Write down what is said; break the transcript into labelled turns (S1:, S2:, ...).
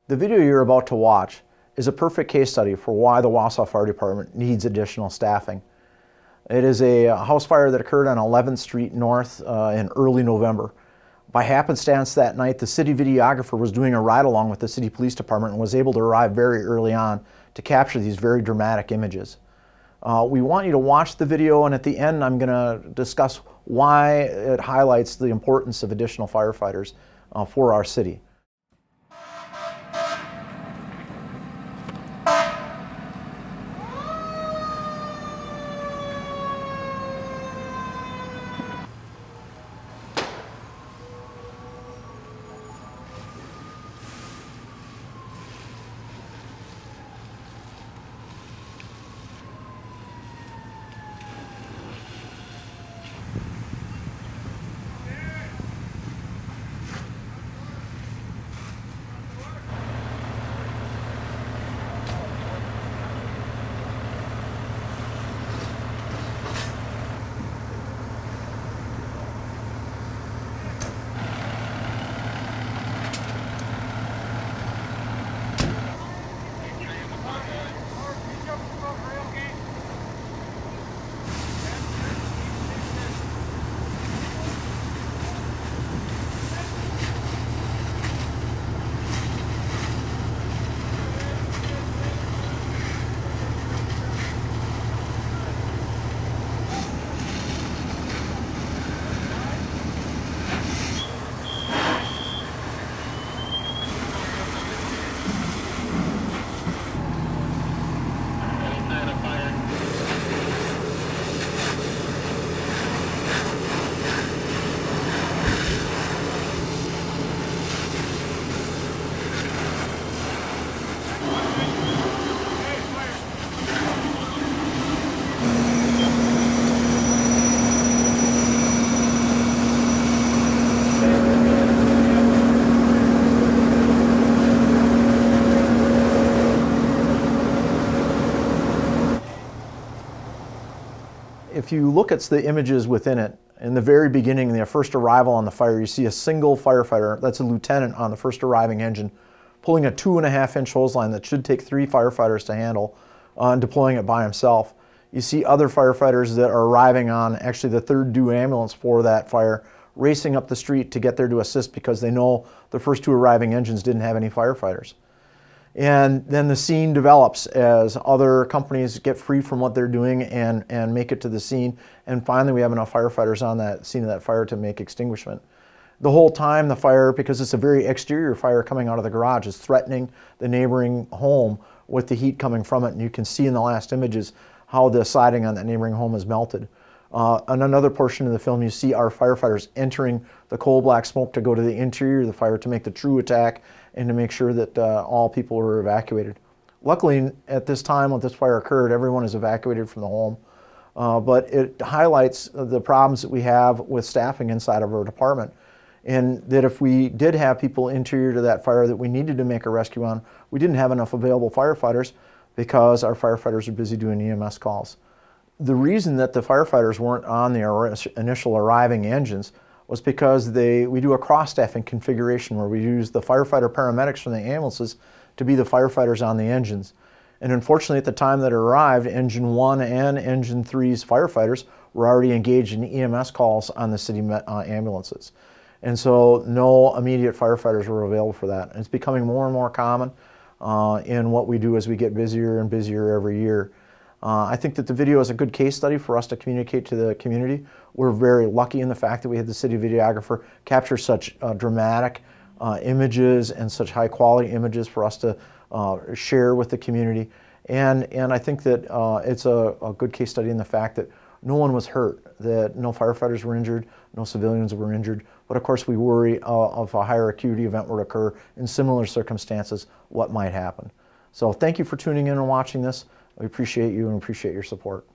S1: The video you're about to watch is a perfect case study for why the Wausau Fire Department needs additional staffing. It is a house fire that occurred on 11th Street North in early November. By happenstance that night, the city videographer was doing a ride-along with the city police department and was able to arrive very early on to capture these very dramatic images. We want you to watch the video, and at the end I'm going to discuss why it highlights the importance of additional firefighters for our city. If you look at the images within it, in the very beginning, their first arrival on the fire, you see a single firefighter, that's a lieutenant on the first arriving engine, pulling a 2.5-inch hose line that should take 3 firefighters to handle and deploying it by himself. You see other firefighters that are arriving on actually the third due ambulance for that fire, racing up the street to get there to assist because they know the first 2 arriving engines didn't have any firefighters. And then the scene develops as other companies get free from what they're doing and make it to the scene. And finally, we have enough firefighters on that scene of that fire to make extinguishment. The whole time the fire, because it's a very exterior fire coming out of the garage, is threatening the neighboring home with the heat coming from it. And you can see in the last images how the siding on that neighboring home is melted. On another portion of the film, you see our firefighters entering the coal black smoke to go to the interior of the fire to make the true attack and to make sure that all people were evacuated. Luckily, at this time when this fire occurred, everyone is evacuated from the home. But it highlights the problems that we have with staffing inside of our department. And that if we did have people interior to that fire that we needed to make a rescue on, we didn't have enough available firefighters because our firefighters are busy doing EMS calls. The reason that the firefighters weren't on the initial arriving engines was because we do a cross-staffing configuration where we use the firefighter paramedics from the ambulances to be the firefighters on the engines. And unfortunately, at the time that it arrived, Engine 1 and Engine 3's firefighters were already engaged in EMS calls on the city ambulances. And so no immediate firefighters were available for that. And it's becoming more and more common in what we do as we get busier and busier every year. I think that the video is a good case study for us to communicate to the community. We're very lucky in the fact that we had the city videographer capture such dramatic images and such high quality images for us to share with the community. And I think that it's a good case study in the fact that no one was hurt, that no firefighters were injured, no civilians were injured. But of course we worry if a higher acuity event were to occur in similar circumstances, what might happen. So thank you for tuning in and watching this. We appreciate you and appreciate your support.